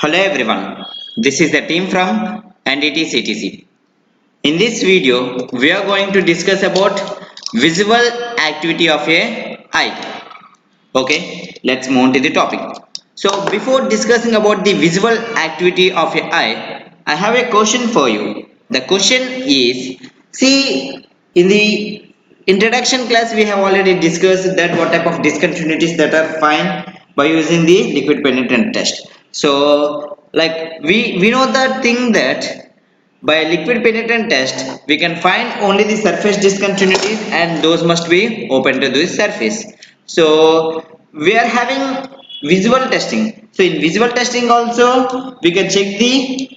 Hello everyone, this is the team from NDT-CTC. In this video, we are going to discuss about visual activity of a eye. Okay, let's move on to the topic. So before discussing about the visual activity of a eye, I have a question for you. The question is, see, in the introduction class we have already discussed that what type of discontinuities that are found by using the liquid penetrant test. So like we know that thing that by liquid penetrant test, we can find only the surface discontinuities and those must be open to the surface. So we are having visual testing. So in visual testing also we can check the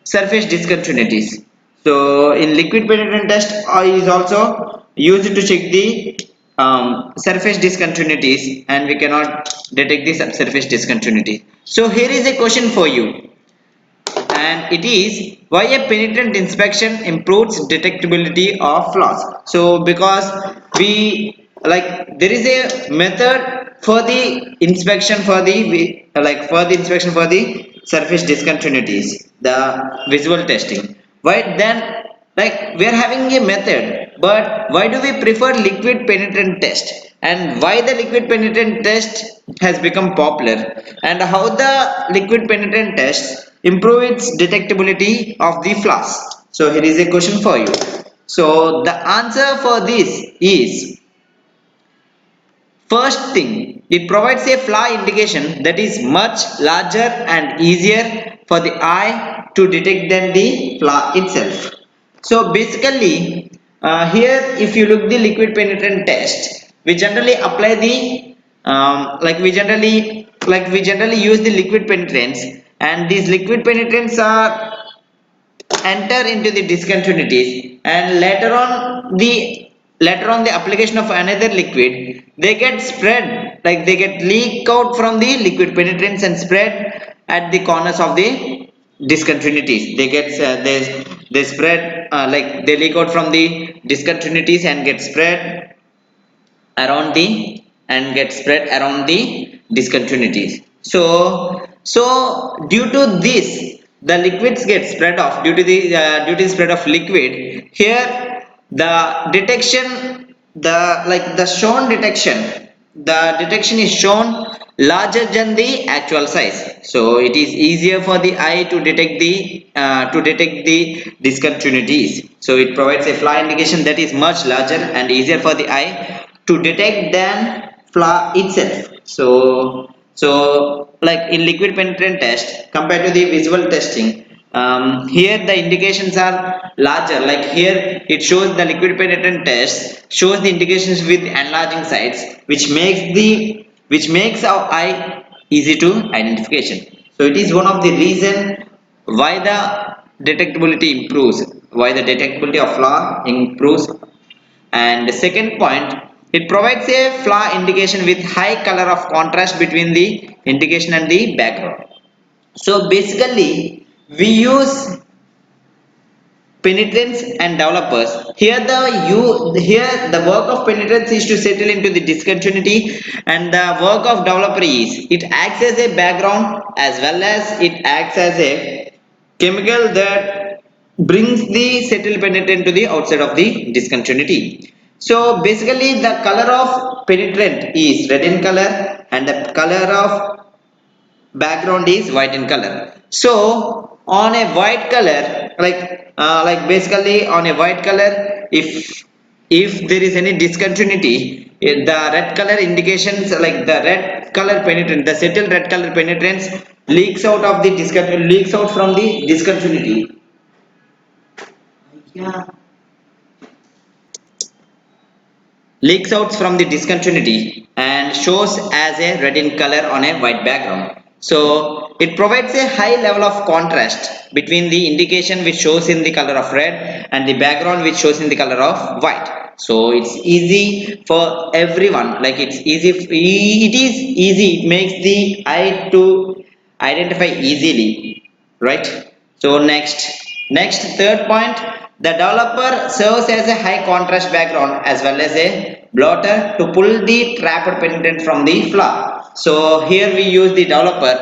surface discontinuities. So in liquid penetrant test is also used to check the surface discontinuities and we cannot detect the subsurface discontinuity. So here is a question for you, and it is why a penetrant inspection improves detectability of flaws. So because we like there is a method for the inspection for the inspection for the surface discontinuities, the visual testing. Why then, like we are having a method, but why do we prefer liquid penetrant test, and why the liquid penetrant test has become popular, and how the liquid penetrant test improve its detectability of the flaws? So here is a question for you. So the answer for this is, first thing, it provides a flaw indication that is much larger and easier for the eye to detect than the flaw itself. So basically, here if you look the liquid penetrant test, we generally apply the we generally use the liquid penetrants, and these liquid penetrants are enter into the discontinuities, and later on the application of another liquid, they get spread, like they get leak out from the liquid penetrants and spread at the corners of the discontinuities. They spread, like they leak out from the discontinuities and get spread around the get spread around the discontinuities. So due to this, the liquids get spread off due to the spread of liquid. Here the detection, the shown detection, the detection is shown larger than the actual size. So it is easier for the eye to detect the discontinuities. So it provides a flaw indication that is much larger and easier for the eye to detect than flaw itself. So like in liquid penetrant test compared to the visual testing, here the indications are larger. Like here it shows the liquid penetrant test shows the indications with enlarging sites, which makes our eye easy to identification. So it is one of the reason why the detectability improves, why the detectability of flaw improves. And the second point, it provides a flaw indication with high color of contrast between the indication and the background. So basically we use penetrants and developers. Here the work of penetrants is to settle into the discontinuity, and the work of developer is it acts as a background as well as it acts as a chemical that brings the settled penetrant to the outside of the discontinuity. So basically the color of penetrant is red in color and the color of background is white in color. So on a white color, basically on a white color, if there is any discontinuity, the red color indications, like the red color penetrant, the settled red color penetrance leaks out from the discontinuity. Yeah. Leaks out from the discontinuity and shows as a red in color on a white background. So it provides a high level of contrast between the indication which shows in the color of red and the background which shows in the color of white. So it's easy for everyone, like it is easy, it makes the eye to identify easily, right? So next third point, the developer serves as a high contrast background as well as a blotter to pull the trapped penetrant from the flaw. So here we use the developer.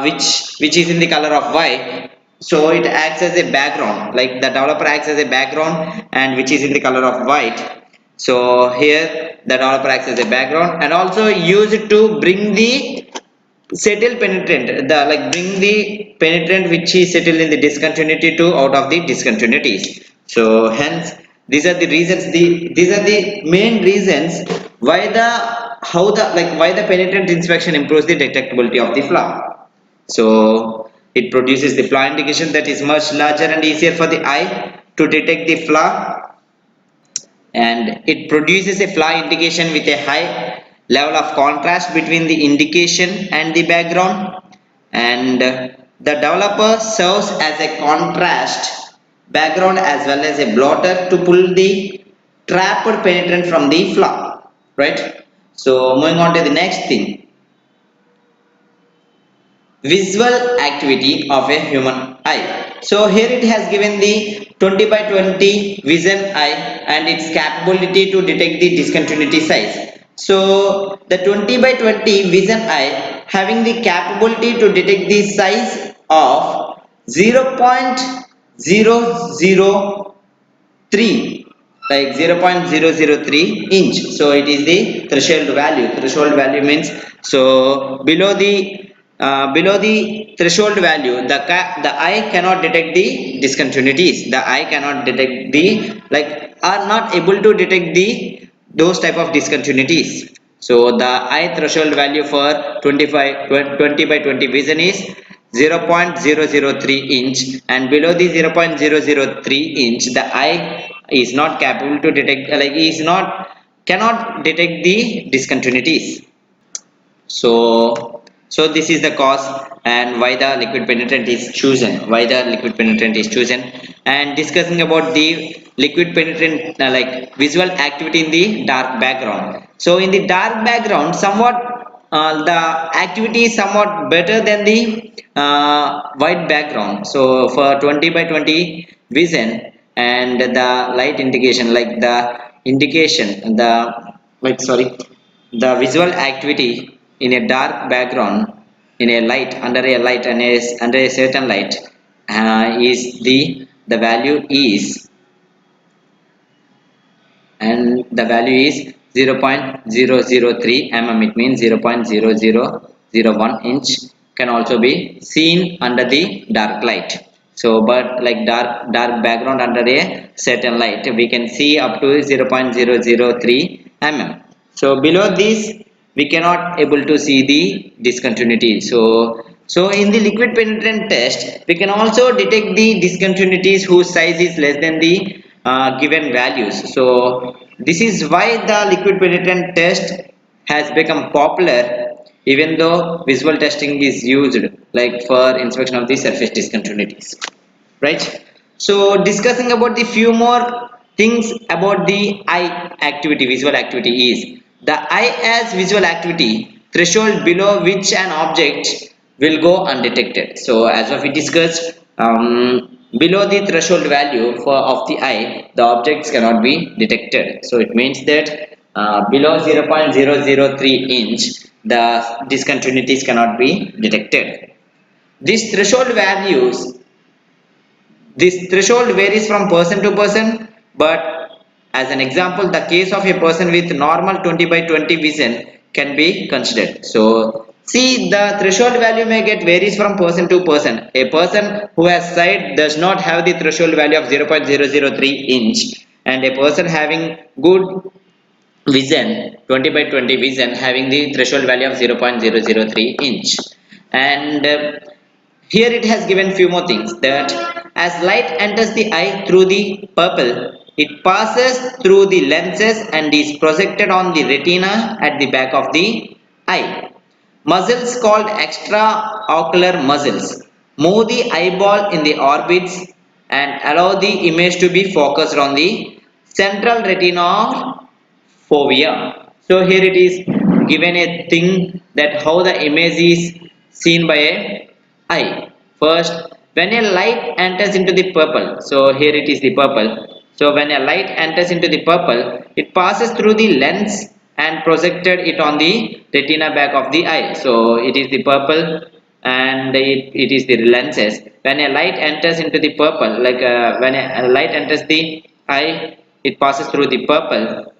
which is in the color of white. So it acts as a background, like the developer acts as a background and which is in the color of white. So here the developer acts as a background and also use it to bring the settle penetrant, the like bring the penetrant which is settled in the discontinuity to out of the discontinuities. So hence these are the reasons, these are the main reasons why the how the like why the penetrant inspection improves the detectability of the flaw. So it produces the flaw indication that is much larger and easier for the eye to detect the flaw, and it produces a flaw indication with a high level of contrast between the indication and the background, and the developer serves as a contrast background as well as a blotter to pull the trapped penetrant from the flaw, right? So moving on to the next thing, visual activity of a human eye. So here it has given the 20 by 20 vision eye and its capability to detect the discontinuity size. So the 20 by 20 vision eye having the capability to detect the size of 0.003, like 0.003 inch. So it is the threshold value means, so below the threshold value the eye cannot detect the discontinuities, the eye cannot detect the like are not able to detect the those type of discontinuities. So the eye threshold value for 20 by 20 vision is 0.003 inch, and below the 0.003 inch the eye is not capable to detect, like is not cannot detect the discontinuities. So this is the cause and why the liquid penetrant is chosen, and discussing about the liquid penetrant like visual activity in the dark background. So in the dark background somewhat the activity is somewhat better than the white background. So for 20 by 20 vision and the light indication, like the indication the like sorry the visual activity in a dark background, in a light, under a light and under a certain light is the value is, and the value is 0.003 mm, it means 0.0001 inch, can also be seen under the dark light. So but like dark background under a certain light we can see up to 0.003 mm. So below this we cannot able to see the discontinuity. So in the liquid penetrant test we can also detect the discontinuities whose size is less than the given values. So this is why the liquid penetrant test has become popular, even though visual testing is used like for inspection of the surface discontinuities, right? So discussing about the few more things about the eye activity, visual activity is, the eye has visual activity threshold below which an object will go undetected. So as of we discussed, below the threshold value for of the eye the objects cannot be detected. So it means that below 0.003 inch the discontinuities cannot be detected. These threshold values, this threshold varies from person to person, but as an example, the case of a person with normal 20 by 20 vision can be considered. So, see, the threshold value may get varies from person to person. A person who has sight does not have the threshold value of 0.003 inch, and a person having good vision 20 by 20 vision having the threshold value of 0.003 inch. And here it has given few more things, that as light enters the eye through the pupil, it passes through the lenses and is projected on the retina at the back of the eye. Muscles called extraocular muscles move the eyeball in the orbits and allow the image to be focused on the central retina or fovea. So here it is given a thing that how the image is seen by a eye. First, when a light enters into the pupil, so here it is the pupil. So when a light enters into the pupil, it passes through the lens and projected it on the retina back of the eye. So it is the pupil and it is the lenses. When a light enters into the purple, like when a light enters the eye, it passes through the purple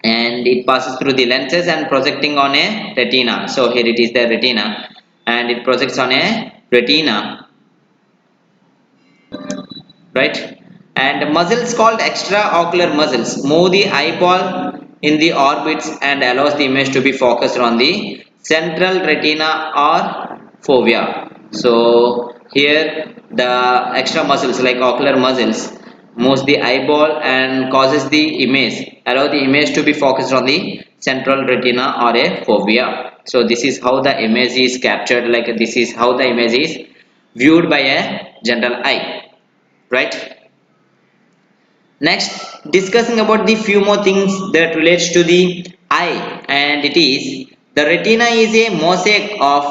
and it passes through the lenses and projecting on a retina. So here it is the retina, and it projects on a retina, right? And muscles called extraocular muscles move the eyeball in the orbits and allows the image to be focused on the central retina or fovea. So here the extra muscles like ocular muscles moves the eyeball and causes the image, allow the image to be focused on the central retina or a fovea. So this is how the image is captured, like this is how the image is viewed by a general eye, right? Next, discussing about the few more things that relates to the eye, and it is the retina is a mosaic of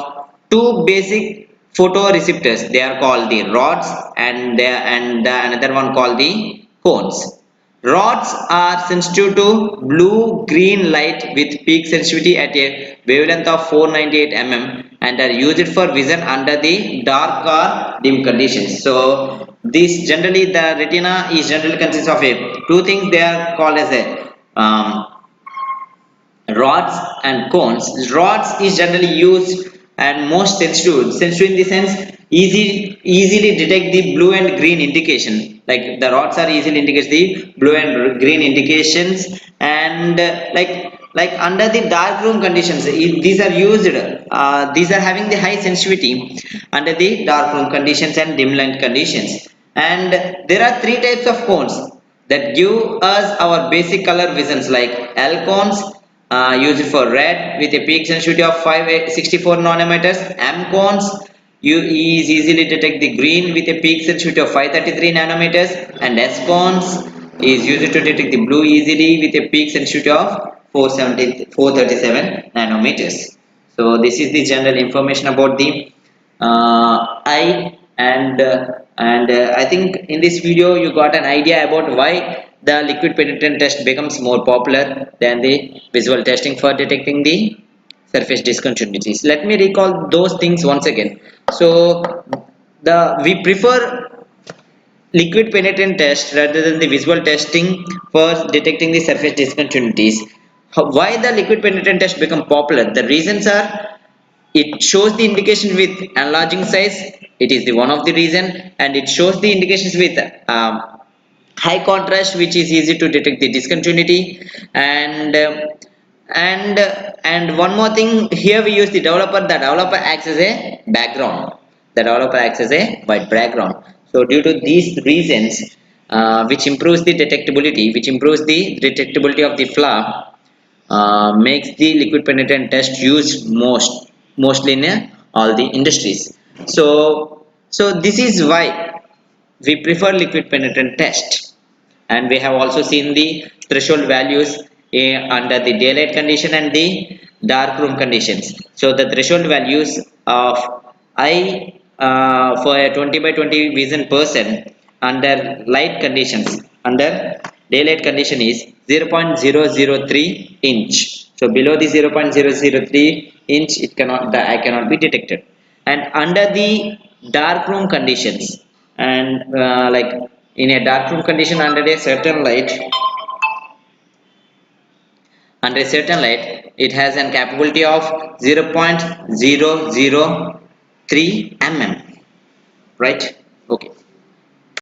two basic photoreceptors. They are called the rods and another one called the cones. Rods are sensitive to blue-green light with peak sensitivity at a wavelength of 498 mm and are used for vision under the dark or dim conditions. So this generally the retina is generally consists of a two things. They are called as a rods and cones. Rods is generally used and most sensitive. Sensitive in the sense easily detect the blue and green indication. Like the rods are easily indicates the blue and green indications, and like under the dark room conditions, these are used. These are having the high sensitivity under the dark room conditions and dim light conditions. And there are three types of cones that give us our basic color visions, like L cones used for red with a peak sensitivity of 564 nanometers. M cones is easily detect the green with a peak sensitivity of 533 nanometers, and S cones is used to detect the blue easily with a peak sensitivity of 437 nanometers. So this is the general information about the eye, and I think in this video you got an idea about why the liquid penetrant test becomes more popular than the visual testing for detecting the surface discontinuities. Let me recall those things once again. So the we prefer liquid penetrant test rather than the visual testing for detecting the surface discontinuities. Why the liquid penetrant test become popular? The reasons are it shows the indication with enlarging size. It is the one of the reason, and it shows the indications with high contrast, which is easy to detect the discontinuity. And one more thing, here we use the developer. The developer acts as a background. The developer acts as a white background. So due to these reasons, which improves the detectability of the flaw, makes the liquid penetrant test used mostly in all the industries. So this is why we prefer liquid penetrant test. And we have also seen the threshold values under the daylight condition and the dark room conditions. So the threshold values of I for a 20 by 20 vision person under light conditions, under daylight condition is 0.003 inch. So below the 0.003 inch, it cannot, the eye cannot be detected. And under the dark room conditions, and like in a dark room condition under a certain light, it has an capability of 0.003 mm, right?